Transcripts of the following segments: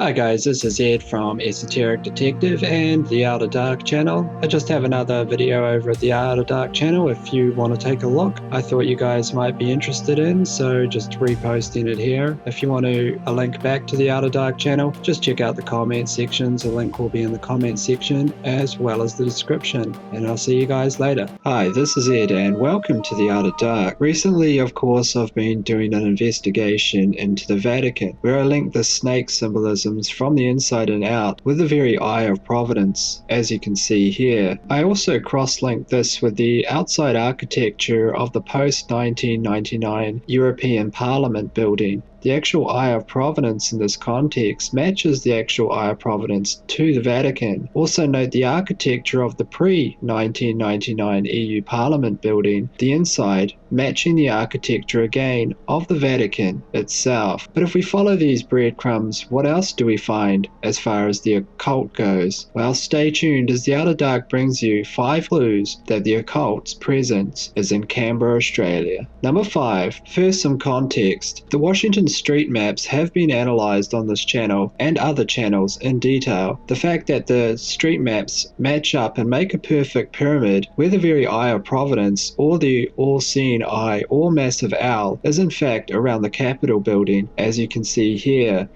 Hi guys, this is Ed from Esoteric Detective and the Outer Dark channel. I just have another video over at the Outer Dark channel if you want to take a look. I thought you guys might be interested in, so just reposting it here. If you want a link back to the Outer Dark channel, just check out the comment sections. The link will be in the comment section as well as the description. And I'll see you guys later. Hi, this is Ed and welcome to the Outer Dark. Recently, of course, I've been doing an investigation into the Vatican, where I linked the snake symbolism from the inside and out with the very eye of providence, as you can see here. I also cross-linked this with the outside architecture of the post-1999 European Parliament building. The actual Eye of Providence in this context matches the actual Eye of Providence to the Vatican. Also note the architecture of the pre-1999 EU Parliament building, the inside matching the architecture again of the Vatican itself. But if we follow these breadcrumbs, what else do we find as far as the occult goes? Well, stay tuned as the Outer Dark brings you 5 clues that the occult's presence is in Canberra, Australia. Number 5. First, some context. The Washington street maps have been analysed on this channel and other channels in detail. The fact that the street maps match up and make a perfect pyramid where the very Eye of Providence or the all-seeing eye or massive owl is in fact around the Capitol building, as you can see here.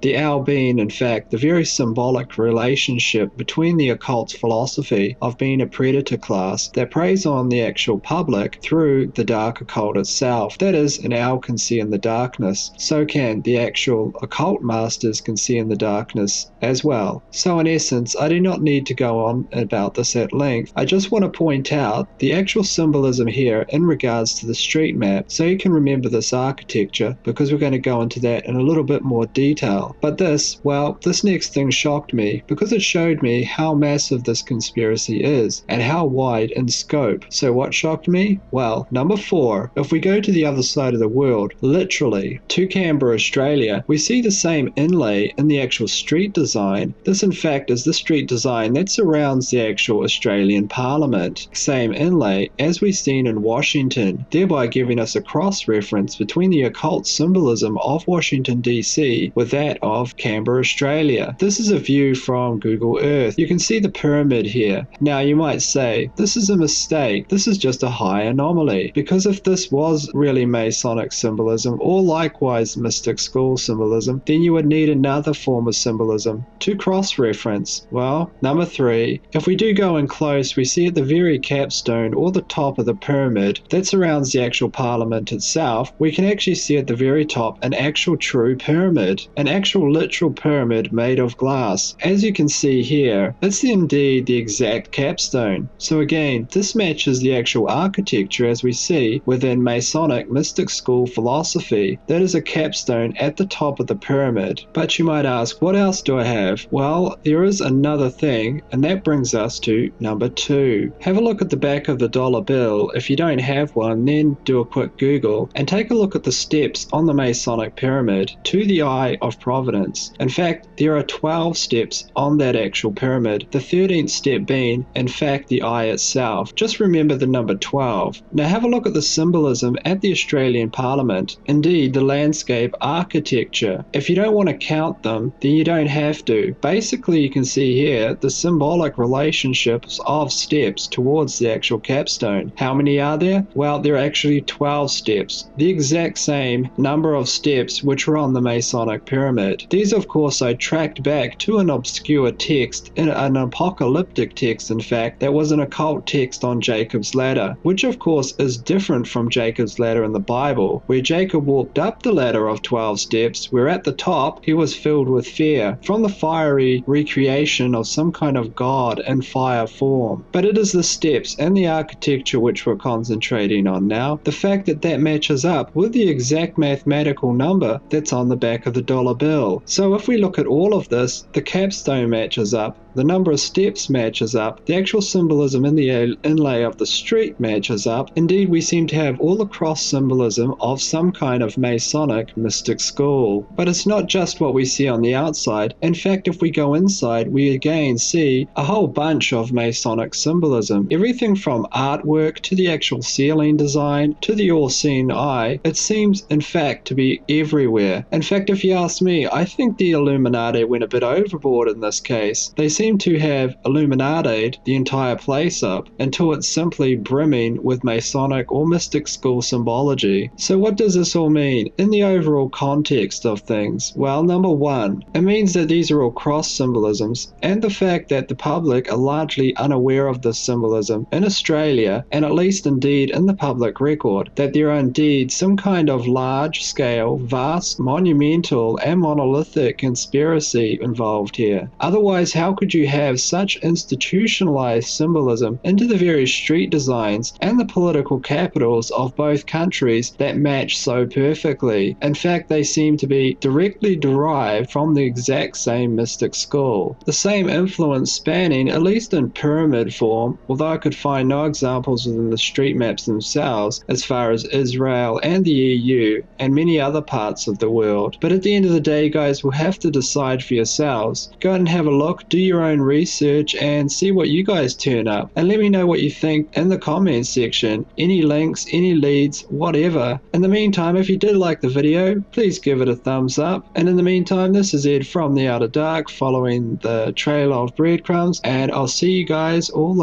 The owl being, in fact, the very symbolic relationship between the occult's philosophy of being a predator class that preys on the actual public through the dark occult itself. That is, an owl can see in the darkness, so can the actual occult masters can see in the darkness as well. So in essence, I do not need to go on about this at length. I just want to point out the actual symbolism here in regards to the street map, so you can remember this architecture, because we're going to go into that in a little bit more detail. But this next thing shocked me because it showed me how massive this conspiracy is and how wide in scope. So what shocked me? Well, number 4, if we go to the other side of the world, literally to Canberra, Australia, we see the same inlay in the actual street design. This in fact is the street design that surrounds the actual Australian Parliament. Same inlay as we've seen in Washington, thereby giving us a cross-reference between the occult symbolism of Washington DC with that of Canberra, Australia. This is a view from Google Earth. You can see the pyramid here. Now you might say, this is a mistake. This is just a high anomaly. Because if this was really Masonic symbolism or likewise mystic school symbolism, then you would need another form of symbolism to cross-reference. Well, number 3, if we do go in close, we see at the very capstone or the top of the pyramid that surrounds the actual Parliament itself, we can actually see at the very top an actual true pyramid. An actual literal pyramid made of glass. As you can see here, it's indeed the exact capstone. So again, this matches the actual architecture as we see within Masonic mystic school philosophy. That is a capstone at the top of the pyramid. But you might ask, what else do I have? Well, there is another thing, and that brings us to number 2. Have a look at the back of the dollar bill. If you don't have one, then do a quick Google and take a look at the steps on the Masonic pyramid to the Eye of Providence. In fact, there are 12 steps on that actual pyramid, the 13th step being, in fact, the eye itself. Just remember the number 12. Now have a look at the symbolism at the Australian Parliament, indeed the landscape architecture. If you don't want to count them, then you don't have to. Basically, you can see here the symbolic relationships of steps towards the actual capstone. How many are there? Well, there are actually 12 steps, the exact same number of steps which were on the Masonic pyramid. These, of course, I tracked back to an obscure text, an apocalyptic text in fact, that was an occult text on Jacob's ladder, which of course is different from Jacob's ladder in the Bible, where Jacob walked up the ladder of 12 steps, where at the top he was filled with fear from the fiery recreation of some kind of god in fire form. But it is the steps and the architecture which we're concentrating on now. The fact that that matches up with the exact mathematical number that's on the back of the dollar bill. So if we look at all of this, the capstone matches up, the number of steps matches up, the actual symbolism in the inlay of the street matches up. Indeed, we seem to have all the cross symbolism of some kind of Masonic mystic school. But it's not just what we see on the outside. In fact, if we go inside, we again see a whole bunch of Masonic symbolism. Everything from artwork to the actual ceiling design to the all-seeing eye. It seems, in fact, to be everywhere. In fact, if you ask me, I think the Illuminati went a bit overboard in this case. They seem to have Illuminati'd the entire place up until it's simply brimming with Masonic or mystic school symbology. So what does this all mean in the overall context of things? Well, number one, it means that these are all cross symbolisms, and the fact that the public are largely unaware of this symbolism in Australia, and at least indeed in the public record, that there are indeed some kind of large-scale, vast, monumental, and monolithic conspiracy involved here. Otherwise, how could you have such institutionalized symbolism into the very street designs and the political capitals of both countries that match so perfectly? In fact, they seem to be directly derived from the exact same mystic school. The same influence spanning, at least in pyramid form, although I could find no examples within the street maps themselves as far as Israel and the EU and many other parts of the world. But at the end of the day, guys, we'll have to decide for yourselves. Go ahead and have a look, do your own research, and see what you guys turn up. And let me know what you think in the comments section. Any links, any leads, whatever. In the meantime, if you did like the video, please give it a thumbs up. And in the meantime, this is Ed from The Outer Dark, following the trail of breadcrumbs, and I'll see you guys all later.